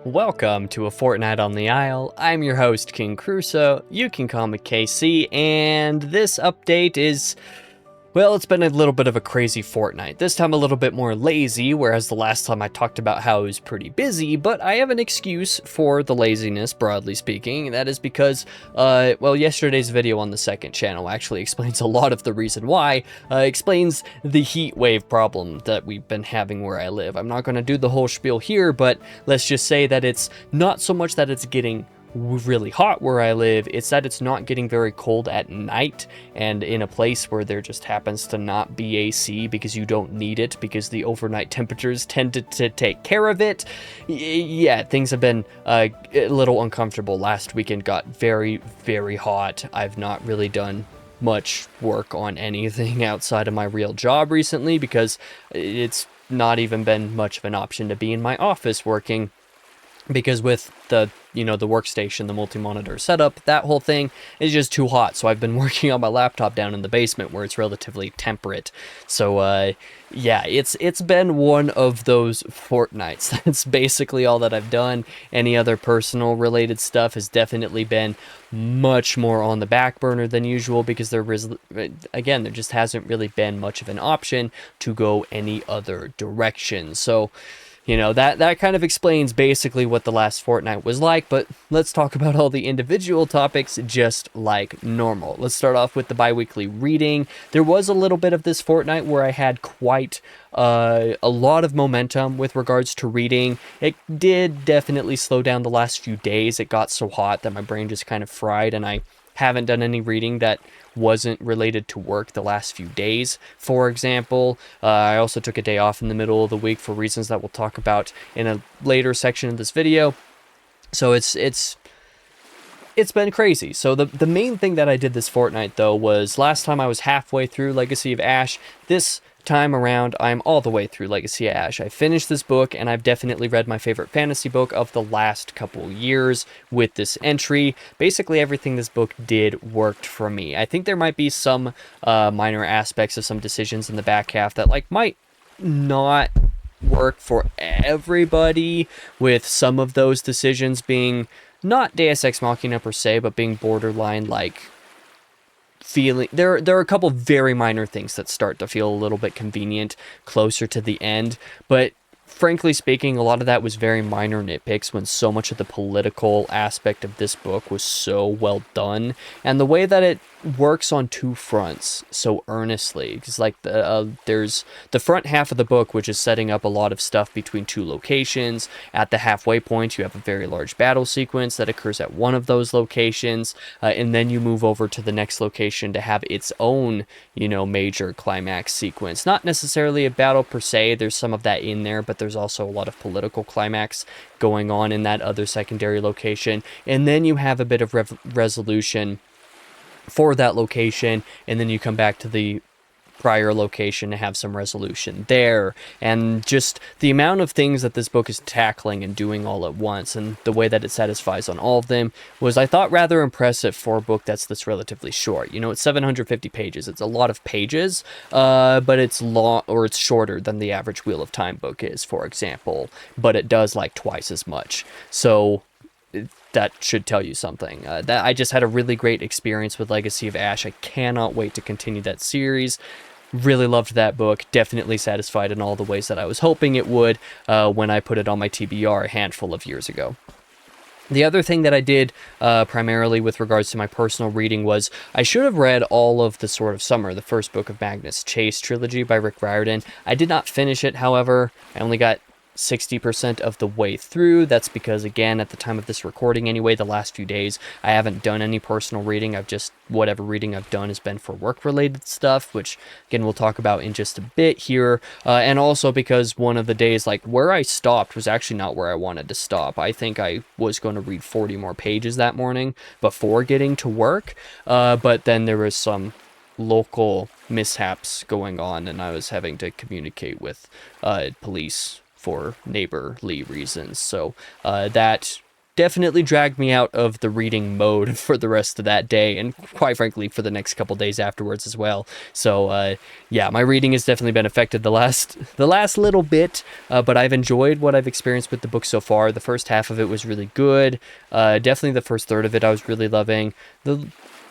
Welcome to a Fortnight on the Isle. I'm your host, King Crusoe. You can call me KC, and this update is, well, it's been a little bit of a crazy fortnight. This time a little bit more lazy, whereas the last time I talked about how I was pretty busy, but I have an excuse for the laziness, broadly speaking. That is because, well, yesterday's video on the second channel actually explains a lot of the reason why, explains the heat wave problem that we've been having where I live. I'm not going to do the whole spiel here, but let's just say that it's not so much that it's getting really hot where I live, it's that it's not getting very cold at night, and in a place where there just happens to not be AC because you don't need it because the overnight temperatures tend to take care of it. Yeah, things have been a little uncomfortable. Last weekend got very, very hot. I've not really done much work on anything outside of my real job recently because it's not even been much of an option to be in my office working. Because with the workstation, the multi-monitor setup, that whole thing is just too hot. So I've been working on my laptop down in the basement where it's relatively temperate. So, yeah, it's been one of those fortnights. That's basically all that I've done. Any other personal related stuff has definitely been much more on the back burner than usual because there just hasn't really been much of an option to go any other direction. So, that kind of explains basically what the last fortnight was like, but let's talk about all the individual topics just like normal. Let's start off with the bi-weekly reading. There was a little bit of this fortnight where I had quite a lot of momentum with regards to reading. It did definitely slow down the last few days. It got so hot that my brain just kind of fried, and I haven't done any reading that wasn't related to work the last few days. For example, I also took a day off in the middle of the week for reasons that we'll talk about in a later section of this video. So it's been crazy. So the main thing that I did this fortnight though was last time I was halfway through Legacy of Ash. This time around I'm all the way through Legacy of Ash. I finished this book and I've definitely read my favorite fantasy book of the last couple years with this entry. Basically everything this book did worked for me. I think there might be some minor aspects of some decisions in the back half that might not work for everybody, with some of those decisions being not Deus Ex Machina per se, but being borderline feeling there are a couple very minor things that start to feel a little bit convenient closer to the end, but frankly speaking, a lot of that was very minor nitpicks when so much of the political aspect of this book was so well done, and the way that it works on two fronts so earnestly, because there's the front half of the book, which is setting up a lot of stuff between two locations. At the halfway point you have a very large battle sequence that occurs at one of those locations, and then you move over to the next location to have its own major climax sequence. Not necessarily a battle per se, there's some of that in there, but there's also a lot of political climax going on in that other secondary location, and then you have a bit of resolution for that location, and then you come back to the prior location to have some resolution there. And just the amount of things that this book is tackling and doing all at once, and the way that it satisfies on all of them, was, I thought, rather impressive for a book that's relatively short. It's 750 pages. It's a lot of pages, but it's long, or it's shorter than the average Wheel of Time book is, for example, but it does twice as much. So that should tell you something. That I just had a really great experience with Legacy of Ash. I cannot wait to continue that series. Really loved that book. Definitely satisfied in all the ways that I was hoping it would when I put it on my TBR a handful of years ago. The other thing that I did, primarily with regards to my personal reading, was I should have read all of the Sword of Summer, the first book of Magnus Chase trilogy by Rick Riordan. I did not finish it, however. I only got 60% of the way through. That's because, again, at the time of this recording anyway, the last few days I haven't done any personal reading. Whatever reading I've done has been for work related stuff, which again we'll talk about in just a bit here, and also because one of the days where I stopped was actually not where I wanted to stop. I think I was going to read 40 more pages that morning before getting to work, but then there was some local mishaps going on and I was having to communicate with police for neighborly reasons. So that definitely dragged me out of the reading mode for the rest of that day, and quite frankly for the next couple days afterwards as well. So yeah, my reading has definitely been affected the last little bit, but I've enjoyed what I've experienced with the book so far. The first half of it was really good. Definitely the first third of it I was really loving. The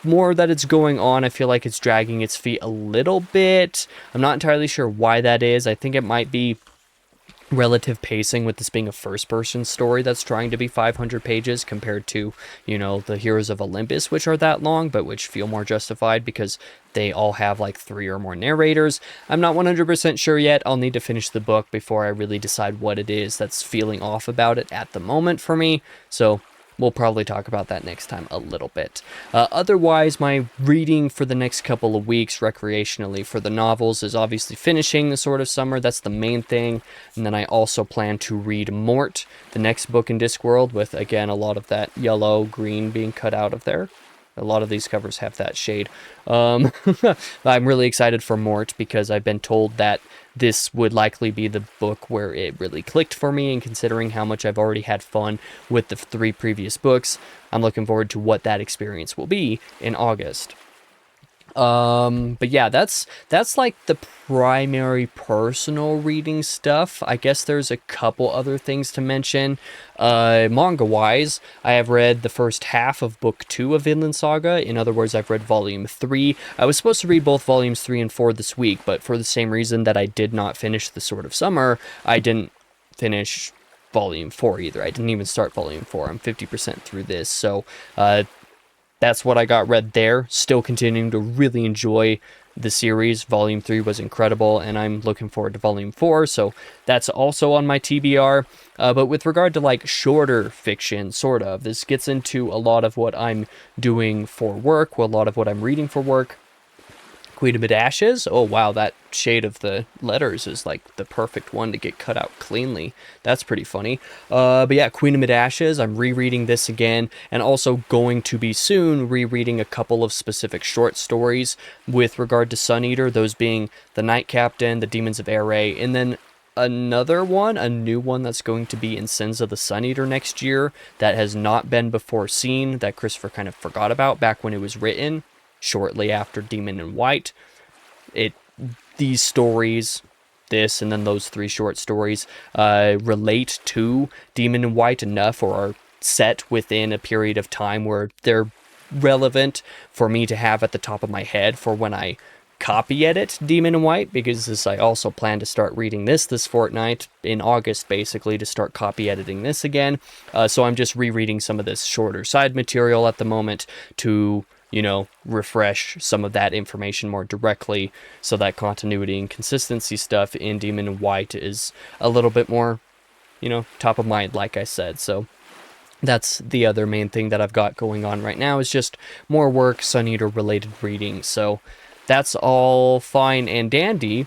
more that it's going on, I feel like it's dragging its feet a little bit. I'm not entirely sure why that is. I think it might be relative pacing, with this being a first-person story that's trying to be 500 pages compared to, you know, the Heroes of Olympus, which are that long, but which feel more justified because they all have like 3 or more narrators. I'm not 100% sure yet. I'll need to finish the book before I really decide what it is that's feeling off about it at the moment for me. So we'll probably talk about that next time a little bit. Otherwise, my reading for the next couple of weeks recreationally for the novels is obviously finishing The Sword of Summer. That's the main thing. And then I also plan to read Mort, the next book in Discworld, with, again, a lot of that yellow, green being cut out of there. A lot of these covers have that shade. I'm really excited for Mort because I've been told that this would likely be the book where it really clicked for me, and considering how much I've already had fun with the 3 previous books, I'm looking forward to what that experience will be in August. But yeah, that's like the primary personal reading stuff. I guess there's a couple other things to mention. Manga wise, I have read the first half of book 2 of Vinland Saga. In other words, I've read volume 3. I was supposed to read both volumes 3 and 4 this week, but for the same reason that I did not finish The Sword of Summer, I didn't finish volume 4 either. I didn't even start volume 4. I'm 50% through this. So, that's what I got read there. Still continuing to really enjoy the series. Volume 3 was incredible, and I'm looking forward to Volume 4, so that's also on my TBR. But with regard to, like, shorter fiction, sort of, this gets into a lot of what I'm doing for work, a lot of what I'm reading for work. Queen Amid Ashes. Oh, wow, that shade of the letters is like the perfect one to get cut out cleanly. That's pretty funny. But yeah, Queen Amid Ashes, I'm rereading this again, and also going to be soon rereading a couple of specific short stories with regard to Sun Eater, those being The Night Captain, The Demons of Ere, and then another one, a new one that's going to be in Sins of the Sun Eater next year that has not been before seen, that Christopher kind of forgot about back when it was written, shortly after Demon in White. These stories, this and then those 3 short stories, relate to Demon in White enough, or are set within a period of time where they're relevant for me to have at the top of my head for when I copy edit Demon in White, because I also plan to start reading this fortnight in August, basically, to start copy editing this again. So I'm just rereading some of this shorter side material at the moment to, you know, refresh some of that information more directly, so that continuity and consistency stuff in Demon in White is a little bit more, you know, top of mind, like I said. So that's the other main thing that I've got going on right now, is just more work, Sun Eater related reading. So that's all fine and dandy.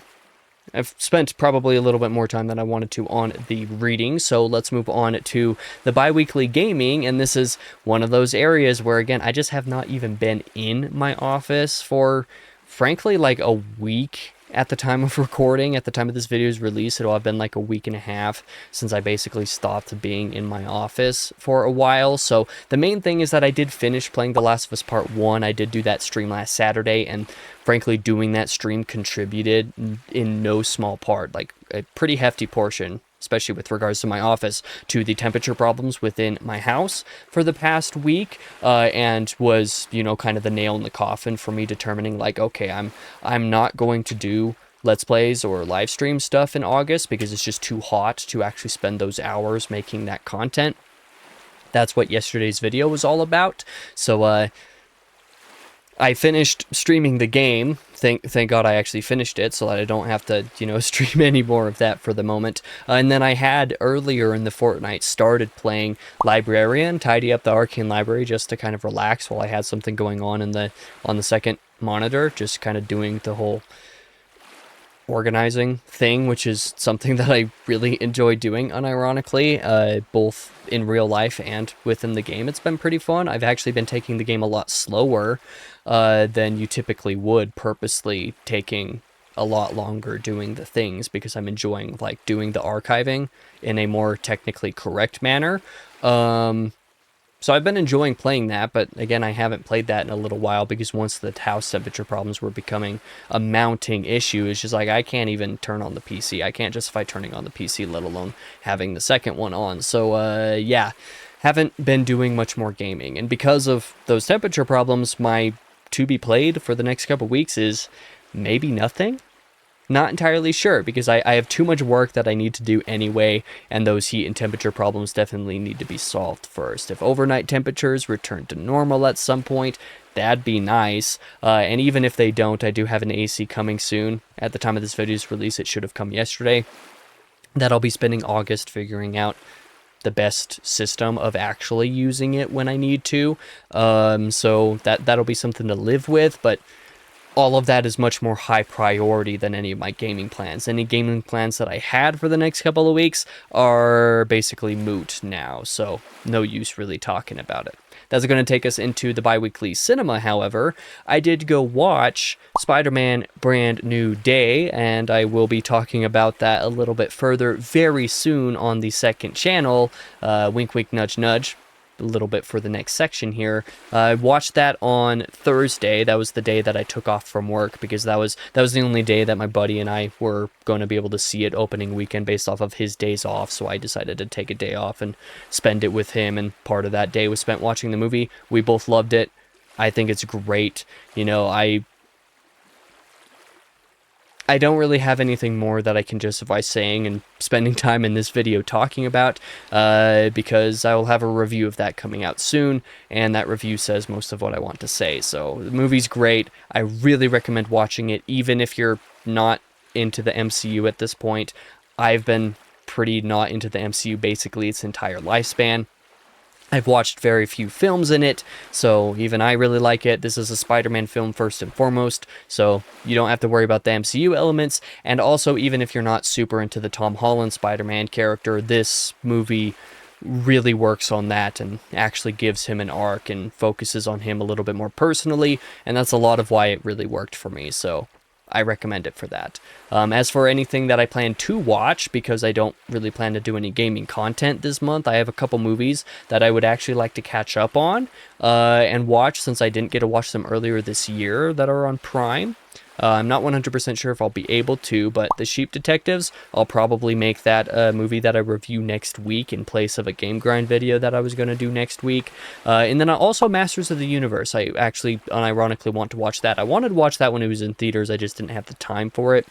I've spent probably a little bit more time than I wanted to on the reading, so let's move on to the bi-weekly gaming, and this is one of those areas where, again, I just have not even been in my office for, frankly, like a week at the time of recording. At the time of this video's release, it'll have been like a week and a half since I basically stopped being in my office for a while. So the main thing is that I did finish playing The Last of Us Part 1. I did do that stream last Saturday, and frankly, doing that stream contributed in no small part, like a pretty hefty portion, especially with regards to my office, to the temperature problems within my house for the past week, and was, you know, kind of the nail in the coffin for me determining, like, okay, I'm not going to do Let's Plays or live stream stuff in August because it's just too hot to actually spend those hours making that content. That's what yesterday's video was all about. So, I finished streaming the game. Thank God I actually finished it so that I don't have to, you know, stream any more of that for the moment. And then I had earlier in the Fortnight started playing Librarian, tidy up the Arcane Library just to kind of relax while I had something going on the second monitor, just kind of doing the whole organizing thing, which is something that I really enjoy doing, unironically, both in real life and within the game. It's been pretty fun. I've actually been taking the game a lot slower than you typically would, purposely taking a lot longer doing the things, because I'm enjoying, like, doing the archiving in a more technically correct manner. So I've been enjoying playing that, but again, I haven't played that in a little while because once the house temperature problems were becoming a mounting issue, it's just like I can't even turn on the PC. I can't justify turning on the PC, let alone having the second one on. So yeah, haven't been doing much more gaming. And because of those temperature problems, my to be played for the next couple weeks is maybe nothing. Not entirely sure, because I have too much work that I need to do anyway, and those heat and temperature problems definitely need to be solved first. If overnight temperatures return to normal at some point, that'd be nice. And even if they don't, I do have an AC coming soon. At the time of this video's release, it should have come yesterday. That I'll be spending August figuring out the best system of actually using it when I need to. So that'll be something to live with, but all of that is much more high priority than any of my gaming plans. Any gaming plans that I had for the next couple of weeks are basically moot now, so no use really talking about it. That's going to take us into the bi-weekly cinema, however. I did go watch Spider-Man Brand New Day, and I will be talking about that a little bit further very soon on the second channel. Wink, wink, nudge, nudge. A little bit for the next section here. I watched that on Thursday. That was the day that I took off from work, because that was the only day that my buddy and I were going to be able to see it opening weekend based off of his days off. So I decided to take a day off and spend it with him, and part of that day was spent watching the movie. We both loved it. I think it's great. You know, I don't really have anything more that I can justify saying and spending time in this video talking about, because I will have a review of that coming out soon, and that review says most of what I want to say. So the movie's great. I really recommend watching it, even if you're not into the MCU at this point. I've been pretty not into the MCU basically its entire lifespan. I've watched very few films in it, so even I really like it. This is a Spider-Man film first and foremost, so you don't have to worry about the MCU elements. And also, even if you're not super into the Tom Holland Spider-Man character, this movie really works on that and actually gives him an arc and focuses on him a little bit more personally, and that's a lot of why it really worked for me, so I recommend it for that. As for anything that I plan to watch, because I don't really plan to do any gaming content this month, I have a couple movies that I would actually like to catch up on and watch, since I didn't get to watch them earlier this year, that are on Prime. I'm not 100% sure if I'll be able to, but The Sheep Detectives, I'll probably make that a movie that I review next week in place of a Game Grind video that I was going to do next week. And then also Masters of the Universe. I actually unironically want to watch that. I wanted to watch that when it was in theaters, I just didn't have the time for it.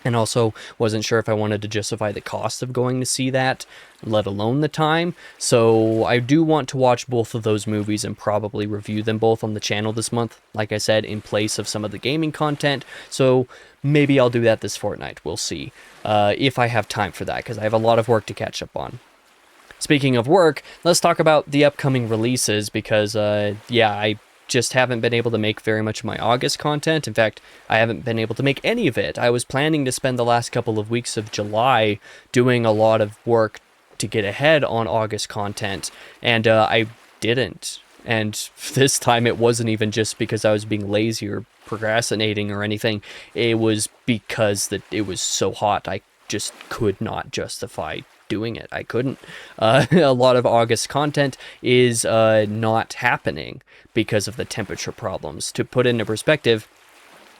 And also wasn't sure if I wanted to justify the cost of going to see that, let alone the time. So I do want to watch both of those movies and probably review them both on the channel this month, like I said, in place of some of the gaming content. So maybe I'll do that this fortnight. We'll see if I have time for that, because I have a lot of work to catch up on. Speaking of work, let's talk about the upcoming releases, because yeah, I just haven't been able to make very much of my August content. In fact, I haven't been able to make any of it. I was planning to spend the last couple of weeks of July doing a lot of work to get ahead on August content, and I didn't. And this time it wasn't even just because I was being lazy or procrastinating or anything. It was because it was so hot. I just could not justify doing it. I couldn't. A lot of August content is not happening because of the temperature problems. To put into perspective,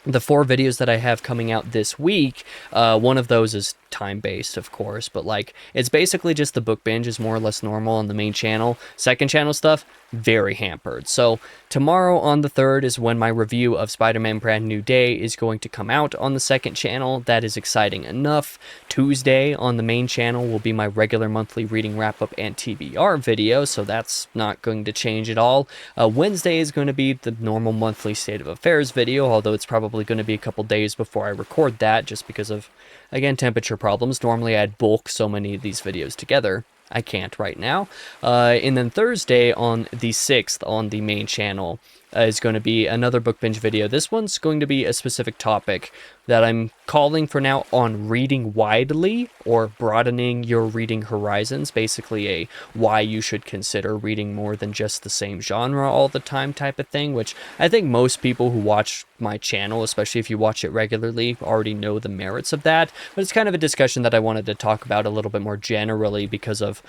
the 4 videos that I have coming out this week, one of those is time-based, of course, but like, it's basically just the book binge is more or less normal on the main channel. Second channel stuff, very hampered. So tomorrow on the 3rd is when my review of Spider-Man Brand New Day is going to come out on the second channel. That is exciting enough. Tuesday on the main channel will be my regular monthly reading wrap-up and TBR video, so that's not going to change at all. Wednesday is going to be the normal monthly State of Affairs video, although it's probably going to be a couple days before I record that, just because of, again, temperature problems. Normally I'd bulk so many of these videos together. I can't right now. And then Thursday on the 6th on the main channel is going to be another book binge video. This one's going to be a specific topic that I'm calling for now on reading widely, or broadening your reading horizons. Basically a why you should consider reading more than just the same genre all the time type of thing, which I think most people who watch my channel, especially if you watch it regularly, already know the merits of that. But it's kind of a discussion that I wanted to talk about a little bit more generally because of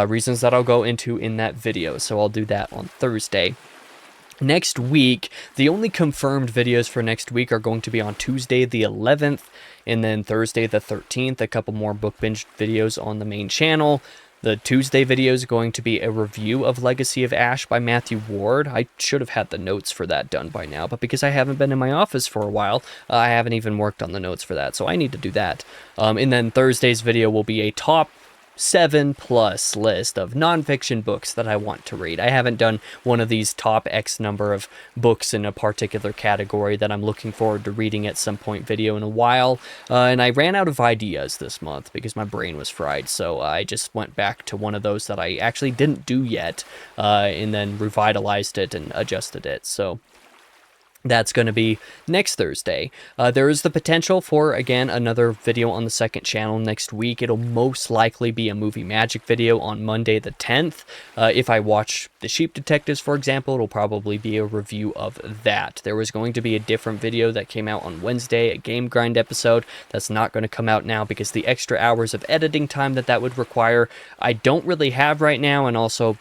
reasons that I'll go into in that video. So I'll do that on Thursday. Next week, the only confirmed videos for next week are going to be on Tuesday the 11th, and then Thursday the 13th, a couple more book binge videos on the main channel. The Tuesday video is going to be a review of Legacy of Ash by Matthew Ward. I should have had the notes for that done by now, but because I haven't been in my office for a while, I haven't even worked on the notes for that, so I need to do that. And then Thursday's video will be a top 7+ list of nonfiction books that I want to read. I haven't done one of these top X number of books in a particular category that I'm looking forward to reading at some point video in a while, and I ran out of ideas this month because my brain was fried, so I just went back to one of those that I actually didn't do yet, and then revitalized it and adjusted it. So that's going to be next Thursday. There is the potential for, again, another video on the second channel next week. It'll most likely be a movie magic video on Monday the 10th. If I watch The Sheep Detectives, for example, it'll probably be a review of that. There was going to be a different video that came out on Wednesday, a Game Grind episode. That's not going to come out now because the extra hours of editing time that would require, I don't really have right now, and also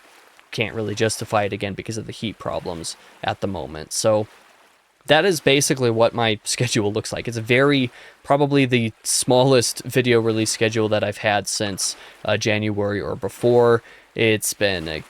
can't really justify it again because of the heat problems at the moment. So that is basically what my schedule looks like. It's probably the smallest video release schedule that I've had since January or before. It's been a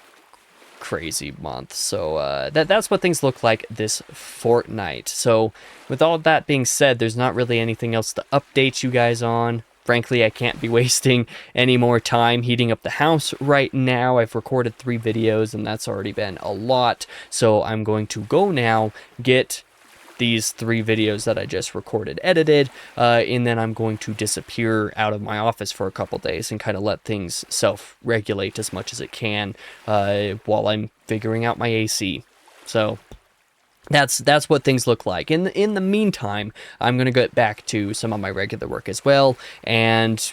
crazy month. So that's what things look like this fortnight. So with all of that being said, there's not really anything else to update you guys on. Frankly, I can't be wasting any more time heating up the house right now. I've recorded 3 videos, and that's already been a lot. So I'm going to go now, get these 3 videos that I just recorded edited, and then I'm going to disappear out of my office for a couple days and kind of let things self-regulate as much as it can while I'm figuring out my AC. So that's what things look like. In the meantime, I'm going to get back to some of my regular work as well, and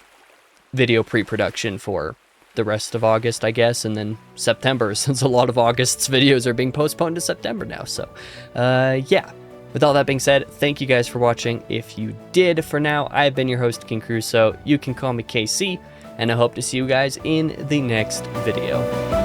video pre-production for the rest of August, I guess, and then September, since a lot of August's videos are being postponed to September now. So yeah. With all that being said, thank you guys for watching. If you did, for now, I've been your host, King Crusoe. You can call me KC, and I hope to see you guys in the next video.